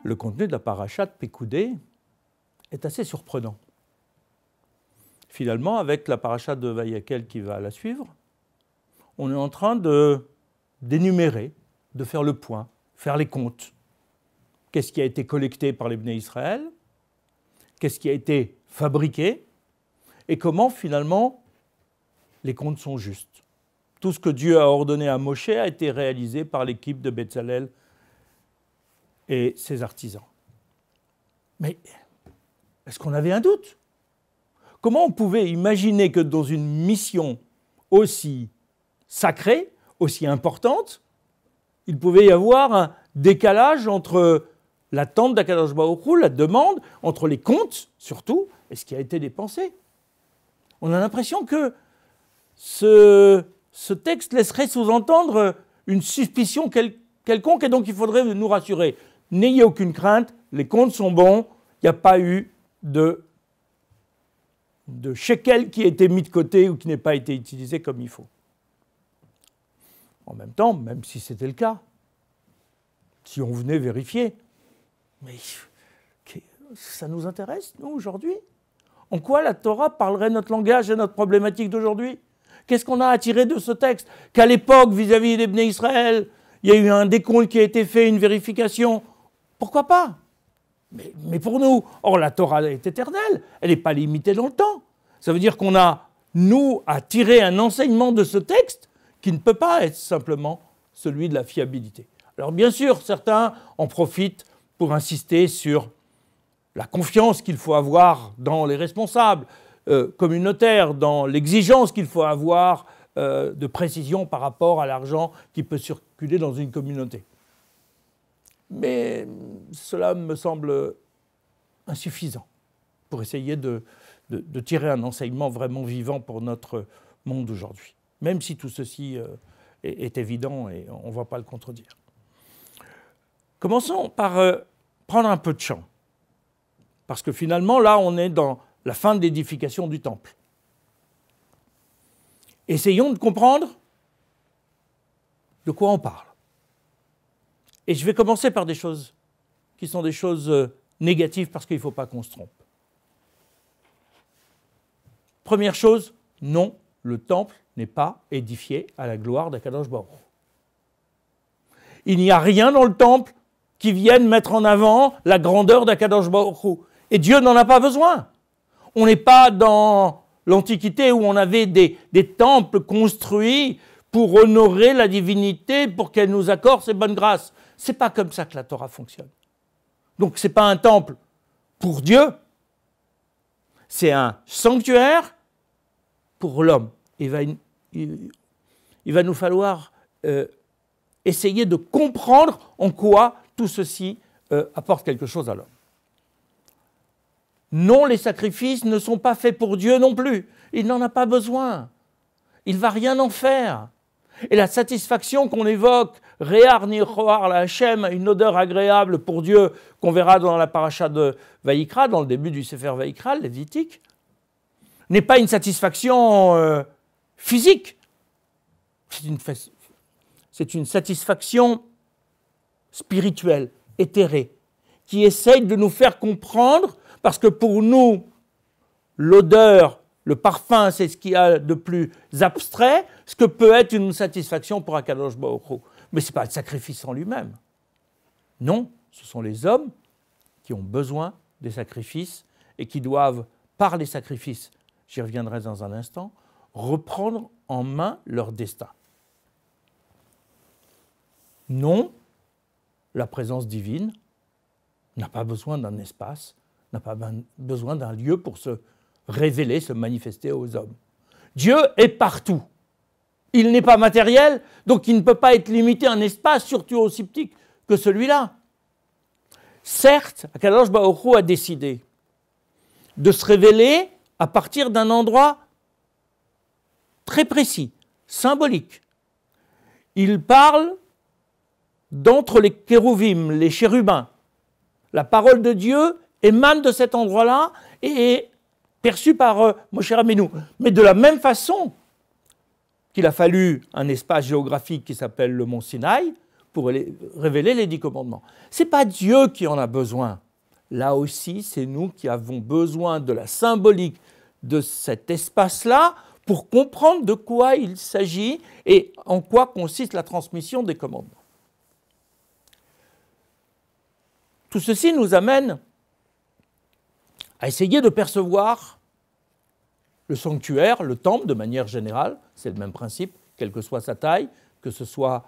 le contenu de la paracha de Pécoudé est assez surprenant. Finalement, avec la paracha de Vayakel qui va la suivre, on est en train d'énumérer, de faire le point, faire les comptes. Qu'est-ce qui a été collecté par les Bnei Israël? Qu'est-ce qui a été fabriqué? Et comment, finalement, les comptes sont justes. Tout ce que Dieu a ordonné à Moshe a été réalisé par l'équipe de Betzalel et ses artisans. Mais est-ce qu'on avait un doute? Comment on pouvait imaginer que dans une mission aussi sacrée, aussi importante, il pouvait y avoir un décalage entre l'attente d'Akadosh Baruch Hu, la demande, entre les comptes, surtout, et ce qui a été dépensé? On a l'impression que ce texte laisserait sous-entendre une suspicion quelconque, et donc il faudrait nous rassurer. N'ayez aucune crainte, les comptes sont bons, il n'y a pas eu de shekel qui a été mis de côté ou qui n'a pas été utilisé comme il faut. En même temps, même si c'était le cas, si on venait vérifier, mais ça nous intéresse, nous, aujourd'hui? En quoi la Torah parlerait notre langage et notre problématique d'aujourd'hui? Qu'est-ce qu'on a à tirer de ce texte? Qu'à l'époque, vis-à-vis des Bnei Israël, il y a eu un décompte qui a été fait, une vérification. Pourquoi pas? Mais pour nous, or la Torah est éternelle, elle n'est pas limitée dans le temps. Ça veut dire qu'on a, nous, à tirer un enseignement de ce texte qui ne peut pas être simplement celui de la fiabilité. Alors bien sûr, certains en profitent pour insister sur la confiance qu'il faut avoir dans les responsables communautaires, dans l'exigence qu'il faut avoir de précision par rapport à l'argent qui peut circuler dans une communauté. Mais cela me semble insuffisant pour essayer de tirer un enseignement vraiment vivant pour notre monde d'aujourd'hui. Même si tout ceci est évident et on ne va pas le contredire. Commençons par prendre un peu de chant. Parce que finalement, là, on est dans la fin de l'édification du temple. Essayons de comprendre de quoi on parle. Et je vais commencer par des choses qui sont des choses négatives parce qu'il ne faut pas qu'on se trompe. Première chose, non, le temple n'est pas édifié à la gloire d'Akadosh Baruch Hu. Il n'y a rien dans le temple qui vienne mettre en avant la grandeur d'Akadosh Baruch Hu. Et Dieu n'en a pas besoin. On n'est pas dans l'Antiquité où on avait des temples construits pour honorer la divinité, pour qu'elle nous accorde ses bonnes grâces. Ce n'est pas comme ça que la Torah fonctionne. Donc ce n'est pas un temple pour Dieu, c'est un sanctuaire pour l'homme. Il va nous falloir essayer de comprendre en quoi tout ceci apporte quelque chose à l'homme. Non, les sacrifices ne sont pas faits pour Dieu non plus. Il n'en a pas besoin. Il ne va rien en faire. Et la satisfaction qu'on évoque, Réar Nichoar la Hachem, une odeur agréable pour Dieu, qu'on verra dans la paracha de Vaïkra, dans le début du Sefer Vaïkra, le Lévitique, n'est pas une satisfaction physique. C'est une satisfaction spirituelle, éthérée, qui essaye de nous faire comprendre, parce que pour nous, l'odeur, le parfum, c'est ce qu'il y a de plus abstrait, ce que peut être une satisfaction pour Akadosh Baruch Hu. Mais ce n'est pas le sacrifice en lui-même. Non, ce sont les hommes qui ont besoin des sacrifices et qui doivent, par les sacrifices, j'y reviendrai dans un instant, reprendre en main leur destin. Non, la présence divine n'a pas besoin d'un espace, n'a pas besoin d'un lieu pour se révéler, se manifester aux hommes. Dieu est partout. Il n'est pas matériel, donc il ne peut pas être limité à un espace, surtout aussi petit que celui-là. Certes, Akadosh Baruch Hu a décidé de se révéler à partir d'un endroit très précis, symbolique. Il parle d'entre les kérouvim, les chérubins. La parole de Dieu émane de cet endroit-là et est perçue par Moshe Rabbeinu. Mais de la même façon qu'il a fallu un espace géographique qui s'appelle le mont Sinaï pour révéler les 10 commandements. Ce n'est pas Dieu qui en a besoin. Là aussi, c'est nous qui avons besoin de la symbolique de cet espace-là pour comprendre de quoi il s'agit et en quoi consiste la transmission des commandements. Tout ceci nous amène à essayer de percevoir le sanctuaire, le temple de manière générale, c'est le même principe, quelle que soit sa taille, que ce soit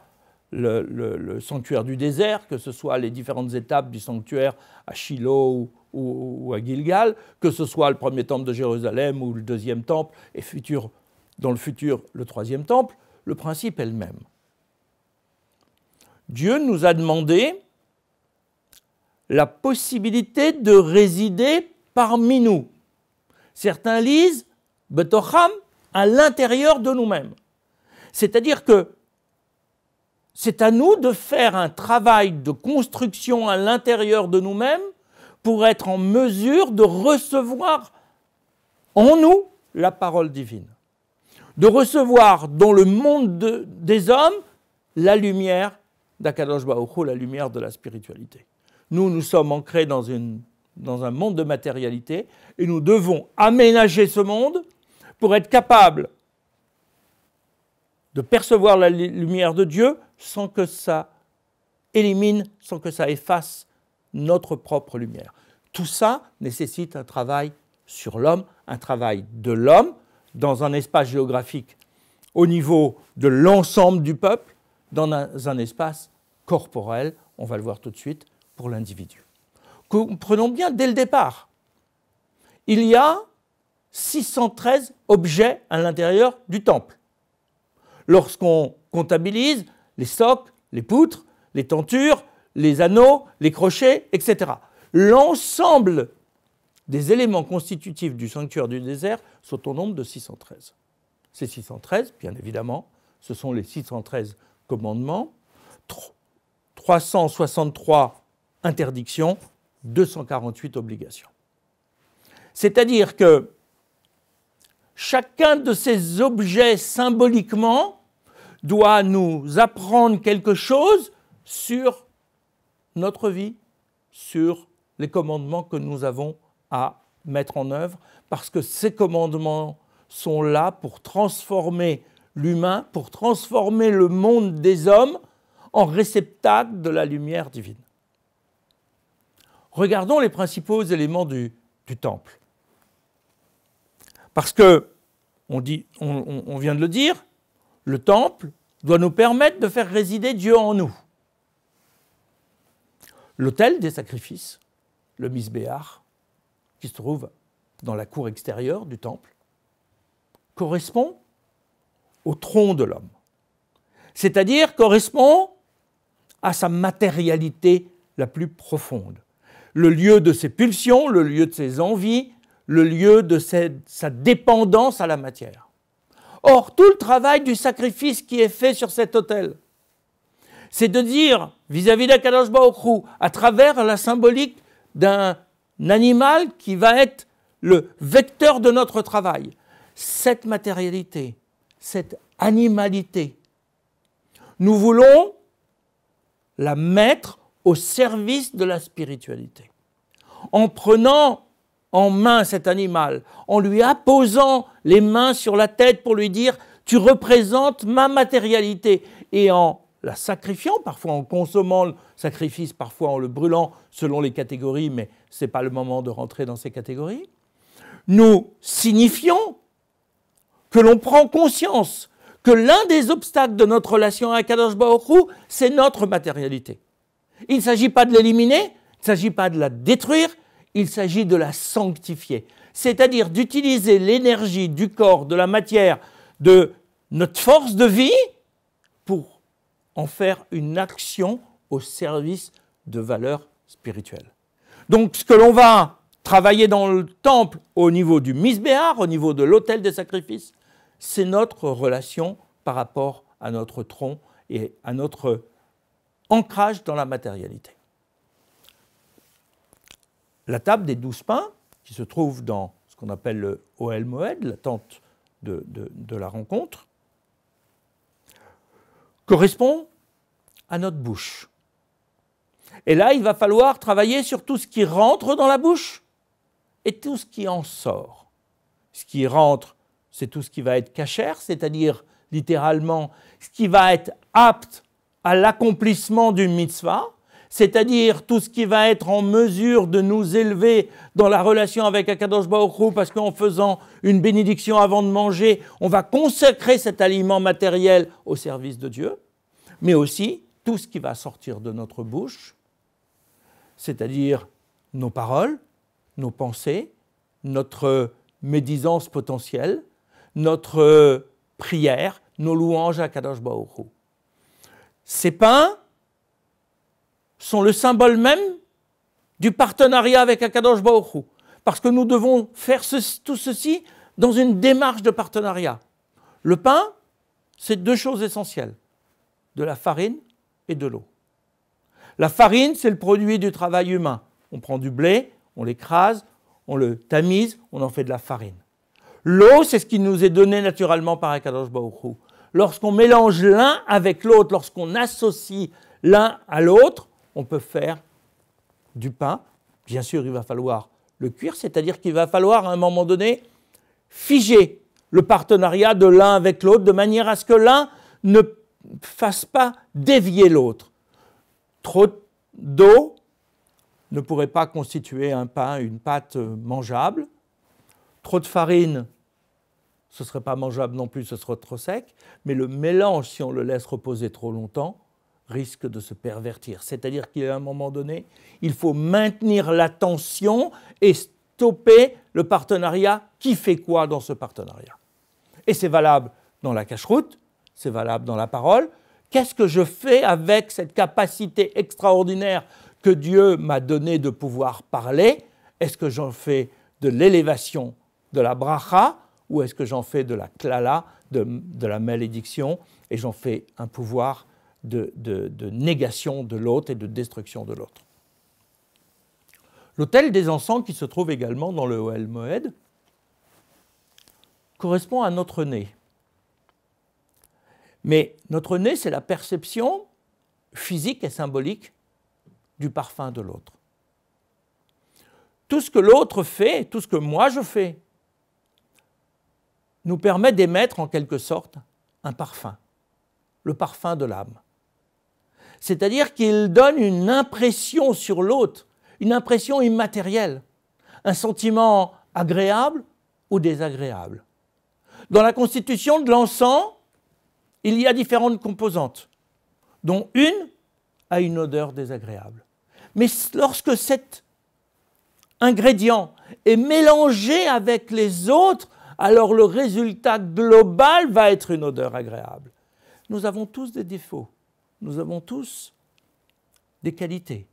le sanctuaire du désert, que ce soit les différentes étapes du sanctuaire à Shiloh ou à Gilgal, que ce soit le premier temple de Jérusalem ou le deuxième temple, et dans le futur le troisième temple, le principe est le même. Dieu nous a demandé la possibilité de résider parmi nous. Certains lisent « betocham » à l'intérieur de nous-mêmes. C'est-à-dire que c'est à nous de faire un travail de construction à l'intérieur de nous-mêmes pour être en mesure de recevoir en nous la parole divine. De recevoir dans le monde des hommes la lumière d'Akadosh Baruch Hu, la lumière de la spiritualité. Nous sommes ancrés dans un monde de matérialité et nous devons aménager ce monde pour être capables de percevoir la lumière de Dieu sans que ça élimine, sans que ça efface notre propre lumière. Tout ça nécessite un travail sur l'homme, un travail de l'homme dans un espace géographique au niveau de l'ensemble du peuple, dans un espace corporel, on va le voir tout de suite, pour l'individu. Comprenons bien dès le départ, il y a 613 objets à l'intérieur du temple. Lorsqu'on comptabilise les socles, les poutres, les tentures, les anneaux, les crochets, etc. L'ensemble des éléments constitutifs du sanctuaire du désert sont au nombre de 613. Ces 613, bien évidemment, ce sont les 613 commandements, 363 interdictions, 248 obligations. C'est-à-dire que chacun de ces objets symboliquement doit nous apprendre quelque chose sur notre vie, sur les commandements que nous avons à mettre en œuvre, parce que ces commandements sont là pour transformer l'humain, pour transformer le monde des hommes en réceptacle de la lumière divine. Regardons les principaux éléments du temple. Parce que, on vient de le dire, le temple doit nous permettre de faire résider Dieu en nous. L'autel des sacrifices, le misbéach, qui se trouve dans la cour extérieure du temple, correspond au tronc de l'homme. C'est-à-dire correspond à sa matérialité la plus profonde. Le lieu de ses pulsions, le lieu de ses envies, le lieu de sa dépendance à la matière. Or, tout le travail du sacrifice qui est fait sur cet autel, c'est de dire, vis-à-vis d'Akadosh Baruch Hu, à travers la symbolique d'un animal qui va être le vecteur de notre travail, cette matérialité, cette animalité, nous voulons la mettre au service de la spiritualité. En prenant en main cet animal, en lui apposant les mains sur la tête pour lui dire « tu représentes ma matérialité » et en la sacrifiant, parfois en consommant le sacrifice, parfois en le brûlant selon les catégories, mais ce n'est pas le moment de rentrer dans ces catégories, nous signifions que l'on prend conscience que l'un des obstacles de notre relation avec Akadosh Baruch Hu, c'est notre matérialité. Il ne s'agit pas de l'éliminer, il ne s'agit pas de la détruire, il s'agit de la sanctifier. C'est-à-dire d'utiliser l'énergie du corps, de la matière, de notre force de vie pour en faire une action au service de valeurs spirituelles. Donc ce que l'on va travailler dans le temple au niveau du misbéach, au niveau de l'autel des sacrifices, c'est notre relation par rapport à notre tronc et à notre ancrage dans la matérialité. La table des 12 pains, qui se trouve dans ce qu'on appelle le Ohel Moed, la tente de la rencontre, correspond à notre bouche. Et là, il va falloir travailler sur tout ce qui rentre dans la bouche et tout ce qui en sort. Ce qui rentre, c'est tout ce qui va être kasher, c'est-à-dire littéralement ce qui va être apte à l'accomplissement d'une mitzvah, c'est-à-dire tout ce qui va être en mesure de nous élever dans la relation avec Akadosh Baruch Hu, parce qu'en faisant une bénédiction avant de manger, on va consacrer cet aliment matériel au service de Dieu, mais aussi tout ce qui va sortir de notre bouche, c'est-à-dire nos paroles, nos pensées, notre médisance potentielle, notre prière, nos louanges à Akadosh Baruch Hu. Ces pains sont le symbole même du partenariat avec Akadosh Baruch Hu, parce que nous devons faire tout ceci dans une démarche de partenariat. Le pain, c'est deux choses essentielles, de la farine et de l'eau. La farine, c'est le produit du travail humain. On prend du blé, on l'écrase, on le tamise, on en fait de la farine. L'eau, c'est ce qui nous est donné naturellement par Akadosh Baruch Hu. Lorsqu'on mélange l'un avec l'autre, lorsqu'on associe l'un à l'autre, on peut faire du pain. Bien sûr, il va falloir le cuire, c'est-à-dire qu'il va falloir à un moment donné figer le partenariat de l'un avec l'autre de manière à ce que l'un ne fasse pas dévier l'autre. Trop d'eau ne pourrait pas constituer un pain, une pâte mangeable. Trop de farine, ce ne serait pas mangeable non plus, ce serait trop sec. Mais le mélange, si on le laisse reposer trop longtemps, risque de se pervertir. C'est-à-dire qu'à un moment donné, il faut maintenir la tension et stopper le partenariat. Qui fait quoi dans ce partenariat? Et c'est valable dans la cacheroute, c'est valable dans la parole. Qu'est-ce que je fais avec cette capacité extraordinaire que Dieu m'a donnée de pouvoir parler? Est-ce que j'en fais de l'élévation de la bracha ou est-ce que j'en fais de la klala, de la malédiction, et j'en fais un pouvoir de négation de l'autre et de destruction de l'autre? L'autel des encens, qui se trouve également dans le Ohel Moed, correspond à notre nez. Mais notre nez, c'est la perception physique et symbolique du parfum de l'autre. Tout ce que l'autre fait, tout ce que moi je fais, nous permet d'émettre en quelque sorte un parfum, le parfum de l'âme. C'est-à-dire qu'il donne une impression sur l'autre, une impression immatérielle, un sentiment agréable ou désagréable. Dans la constitution de l'encens, il y a différentes composantes, dont une a une odeur désagréable. Mais lorsque cet ingrédient est mélangé avec les autres, alors le résultat global va être une odeur agréable. Nous avons tous des défauts, nous avons tous des qualités.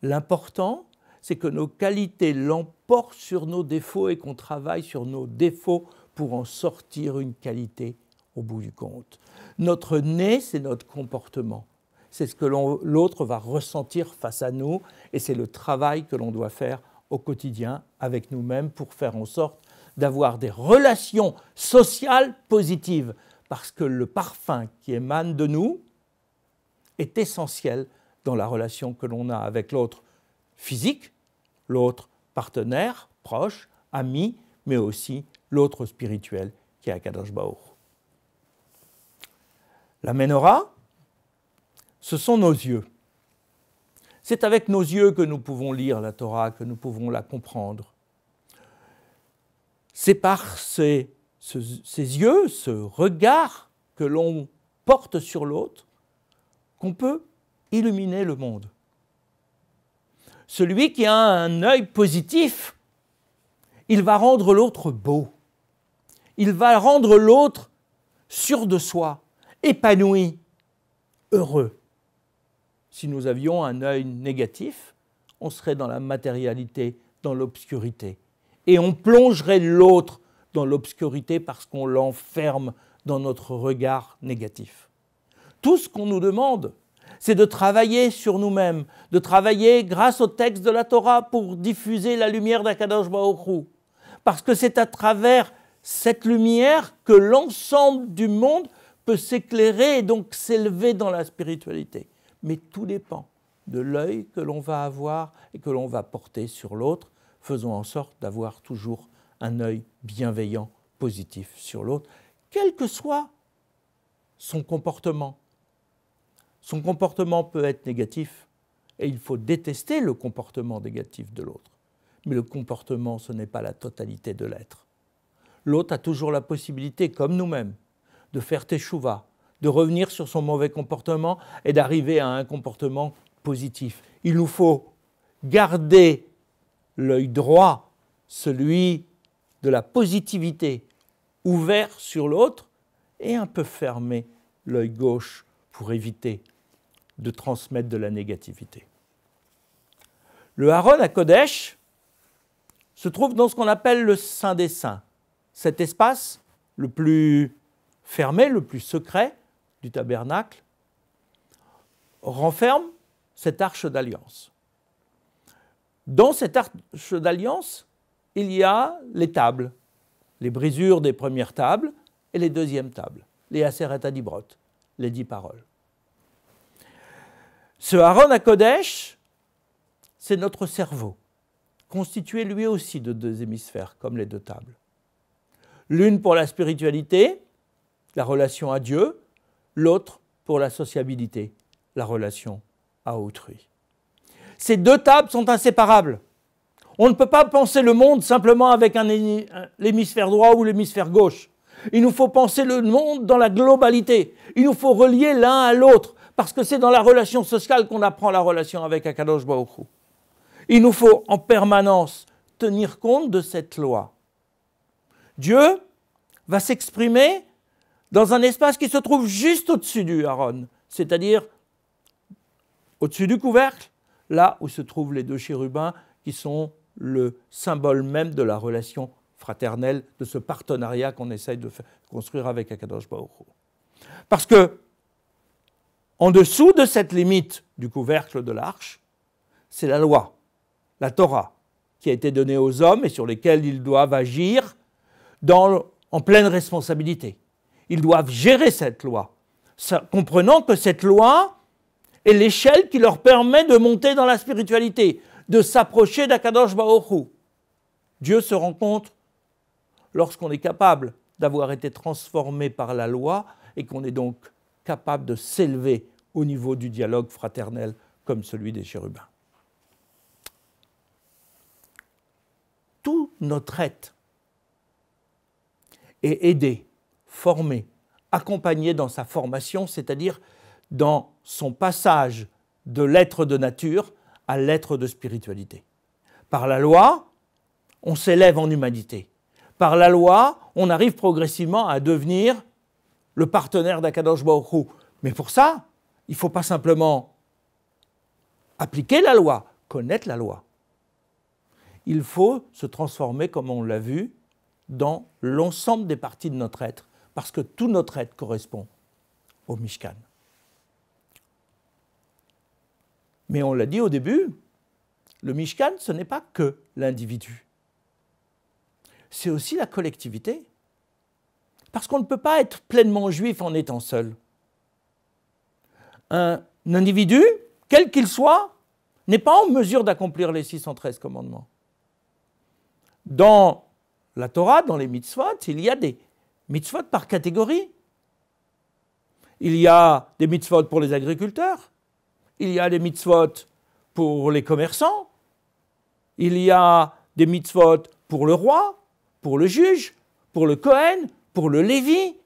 L'important, c'est que nos qualités l'emportent sur nos défauts et qu'on travaille sur nos défauts pour en sortir une qualité au bout du compte. Notre nez, c'est notre comportement. C'est ce que l'autre va ressentir face à nous et c'est le travail que l'on doit faire au quotidien avec nous-mêmes pour faire en sorte d'avoir des relations sociales positives. Parce que le parfum qui émane de nous est essentiel dans la relation que l'on a avec l'autre physique, l'autre partenaire, proche, ami, mais aussi l'autre spirituel qui est Akadosh Baruch Hu. La Ménorah, ce sont nos yeux. C'est avec nos yeux que nous pouvons lire la Torah, que nous pouvons la comprendre. C'est par ces yeux, ce regard que l'on porte sur l'autre, qu'on peut illuminer le monde. Celui qui a un œil positif, il va rendre l'autre beau. Il va rendre l'autre sûr de soi, épanoui, heureux. Si nous avions un œil négatif, on serait dans la matérialité, dans l'obscurité. Et on plongerait l'autre dans l'obscurité parce qu'on l'enferme dans notre regard négatif. Tout ce qu'on nous demande, c'est de travailler sur nous-mêmes, de travailler grâce au texte de la Torah pour diffuser la lumière d'Akadosh Baruch Hu. Parce que c'est à travers cette lumière que l'ensemble du monde peut s'éclairer et donc s'élever dans la spiritualité. Mais tout dépend de l'œil que l'on va avoir et que l'on va porter sur l'autre. Faisons en sorte d'avoir toujours un œil bienveillant, positif sur l'autre, quel que soit son comportement. Son comportement peut être négatif et il faut détester le comportement négatif de l'autre. Mais le comportement, ce n'est pas la totalité de l'être. L'autre a toujours la possibilité, comme nous-mêmes, de faire teshuva, de revenir sur son mauvais comportement et d'arriver à un comportement positif. Il nous faut garder l'œil droit, celui de la positivité, ouvert sur l'autre et un peu fermer l'œil gauche pour éviter de transmettre de la négativité. Le Aron HaKodesh se trouve dans ce qu'on appelle le Saint des Saints, cet espace le plus fermé, le plus secret du tabernacle, renferme cette arche d'alliance. Dans cette arche d'alliance, il y a les tables, les brisures des premières tables et les deuxièmes tables, les Aseret Adibrot, les 10 paroles. Ce Aron HaKodesh, c'est notre cerveau, constitué lui aussi de 2 hémisphères, comme les 2 tables. L'une pour la spiritualité, la relation à Dieu, l'autre pour la sociabilité, la relation à autrui. Ces 2 tables sont inséparables. On ne peut pas penser le monde simplement avec l'hémisphère droit ou l'hémisphère gauche. Il nous faut penser le monde dans la globalité. Il nous faut relier l'un à l'autre, parce que c'est dans la relation sociale qu'on apprend la relation avec Akadosh Baruch Hu. Il nous faut en permanence tenir compte de cette loi. Dieu va s'exprimer dans un espace qui se trouve juste au-dessus du Aaron, c'est-à-dire au-dessus du couvercle, là où se trouvent les 2 chérubins qui sont le symbole même de la relation fraternelle, de ce partenariat qu'on essaye de construire avec Akadosh Baruch Hu. Parce que, en dessous de cette limite du couvercle de l'arche, c'est la loi, la Torah, qui a été donnée aux hommes et sur lesquels ils doivent agir en pleine responsabilité. Ils doivent gérer cette loi, comprenant que cette loi est l'échelle qui leur permet de monter dans la spiritualité, de s'approcher d'Akadosh Baruch Hu. Dieu se rencontre lorsqu'on est capable d'avoir été transformé par la loi et qu'on est donc capable de s'élever au niveau du dialogue fraternel comme celui des chérubins. Tout notre être est aidé, formé, accompagné dans sa formation, c'est-à-dire dans son passage de l'être de nature à l'être de spiritualité. Par la loi, on s'élève en humanité. Par la loi, on arrive progressivement à devenir le partenaire d'Akadosh Baruch Hu. Mais pour ça, il ne faut pas simplement appliquer la loi, connaître la loi. Il faut se transformer, comme on l'a vu, dans l'ensemble des parties de notre être, parce que tout notre être correspond au Mishkan. Mais on l'a dit au début, le Mishkan, ce n'est pas que l'individu. C'est aussi la collectivité. Parce qu'on ne peut pas être pleinement juif en étant seul. Un individu, quel qu'il soit, n'est pas en mesure d'accomplir les 613 commandements. Dans la Torah, dans les mitzvot, il y a des mitzvot par catégorie. Il y a des mitzvot pour les agriculteurs, il y a des mitzvot pour les commerçants, il y a des mitzvot pour le roi, pour le juge, pour le Kohen, pour le Lévi,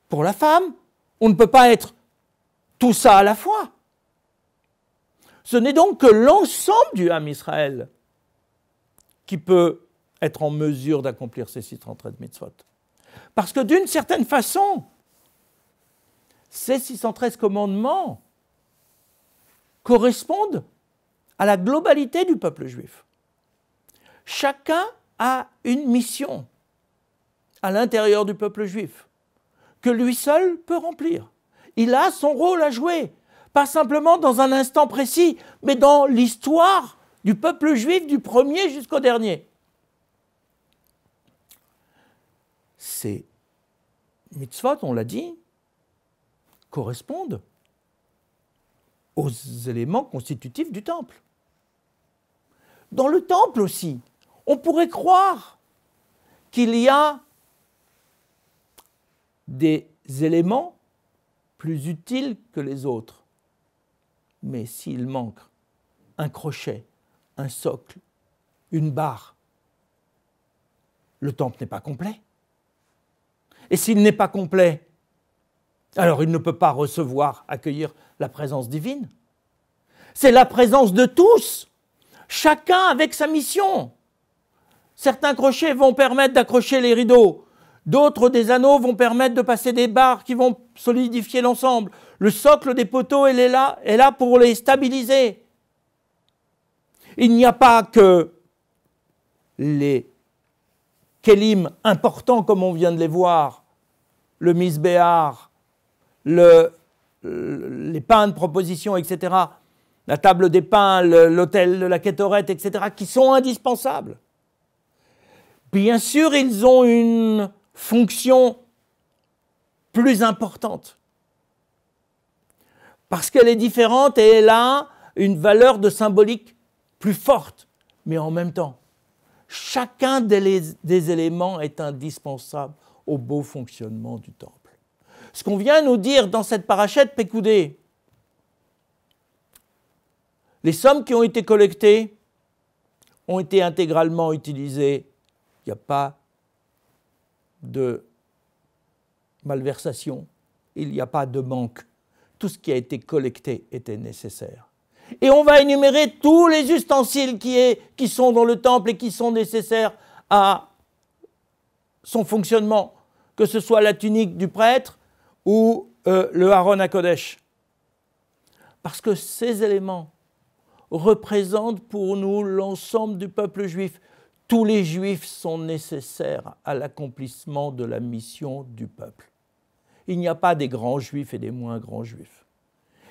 pour la femme. On ne peut pas être tout ça à la fois. Ce n'est donc que l'ensemble du Ham Israël qui peut être en mesure d'accomplir ces 613 mitzvot. Parce que d'une certaine façon, ces 613 commandements correspondent à la globalité du peuple juif. Chacun a une mission à l'intérieur du peuple juif que lui seul peut remplir. Il a son rôle à jouer, pas simplement dans un instant précis, mais dans l'histoire du peuple juif du premier jusqu'au dernier. Ces mitzvot, on l'a dit, correspondent aux éléments constitutifs du temple. Dans le temple aussi, on pourrait croire qu'il y a des éléments plus utiles que les autres. Mais s'il manque un crochet, un socle, une barre, le temple n'est pas complet. Et s'il n'est pas complet, alors il ne peut pas recevoir, accueillir la présence divine. C'est la présence de tous, chacun avec sa mission. Certains crochets vont permettre d'accrocher les rideaux, d'autres des anneaux vont permettre de passer des barres qui vont solidifier l'ensemble. Le socle des poteaux est là pour les stabiliser. Il n'y a pas que les kélim importants comme on vient de les voir, le misbéar, les pains de proposition, etc., la table des pains, l'autel de la kétorette, etc., qui sont indispensables. Bien sûr, ils ont une fonction plus importante, parce qu'elle est différente et elle a une valeur de symbolique plus forte. Mais en même temps, chacun des éléments est indispensable au beau fonctionnement du temple. Ce qu'on vient nous dire dans cette parachète Pécoudé, les sommes qui ont été collectées ont été intégralement utilisées. Il n'y a pas de malversation, il n'y a pas de manque. Tout ce qui a été collecté était nécessaire. Et on va énumérer tous les ustensiles qui sont dans le temple et qui sont nécessaires à son fonctionnement, que ce soit la tunique du prêtre ou le Aaron HaKodesh. Parce que ces éléments représentent pour nous l'ensemble du peuple juif. Tous les juifs sont nécessaires à l'accomplissement de la mission du peuple. Il n'y a pas des grands juifs et des moins grands juifs.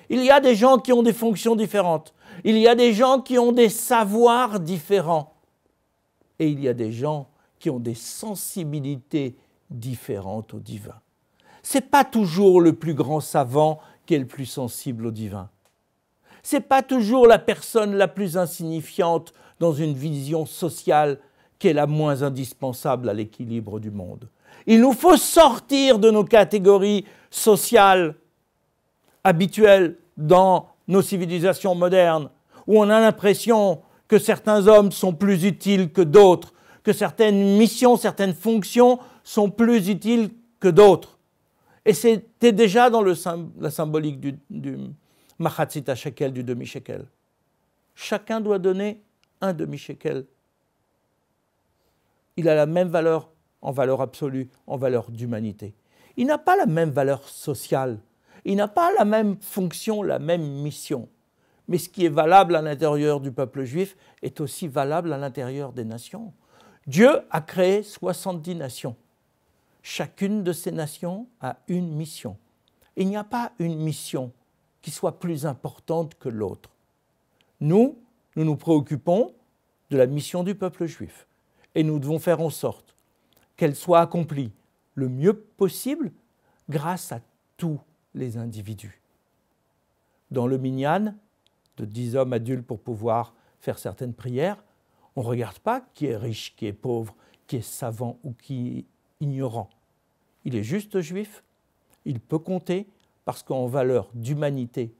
Il y a des gens qui ont des fonctions différentes. Il y a des gens qui ont des savoirs différents. Et il y a des gens qui ont des sensibilités différentes au divin. Ce n'est pas toujours le plus grand savant qui est le plus sensible au divin. Ce n'est pas toujours la personne la plus insignifiante dans une vision sociale qui est la moins indispensable à l'équilibre du monde. Il nous faut sortir de nos catégories sociales habituelles dans nos civilisations modernes, où on a l'impression que certains hommes sont plus utiles que d'autres, que certaines missions, certaines fonctions sont plus utiles que d'autres. Et c'était déjà dans la symbolique du Machatzit shekel, du demi-shekel. Chacun doit donner un demi-shekel. Il a la même valeur en valeur absolue, en valeur d'humanité. Il n'a pas la même valeur sociale, il n'a pas la même fonction, la même mission. Mais ce qui est valable à l'intérieur du peuple juif est aussi valable à l'intérieur des nations. Dieu a créé 70 nations. Chacune de ces nations a une mission. Il n'y a pas une mission qui soit plus importante que l'autre. Nous nous préoccupons de la mission du peuple juif. Et nous devons faire en sorte qu'elle soit accomplie le mieux possible grâce à tous les individus. Dans le minyan, de 10 hommes adultes pour pouvoir faire certaines prières, on ne regarde pas qui est riche, qui est pauvre, qui est savant ou qui est ignorant. Il est juste juif, il peut compter parce qu'en valeur d'humanité,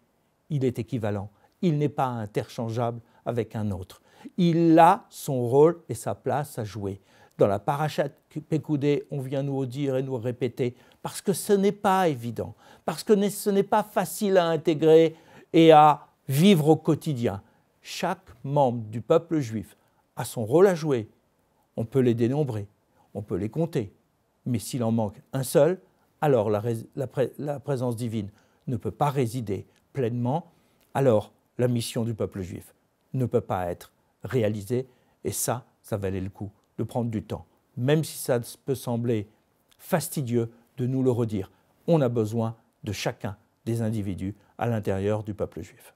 il est équivalent. Il n'est pas interchangeable avec un autre. Il a son rôle et sa place à jouer. Dans la parashat Pécoudé, on vient nous dire et nous répéter, parce que ce n'est pas évident, parce que ce n'est pas facile à intégrer et à vivre au quotidien. Chaque membre du peuple juif a son rôle à jouer. On peut les dénombrer, on peut les compter, mais s'il en manque un seul, alors la présence divine ne peut pas résider pleinement, alors la mission du peuple juif ne peut pas être réalisée, et ça valait le coup de prendre du temps, même si ça peut sembler fastidieux de nous le redire. On a besoin de chacun des individus à l'intérieur du peuple juif.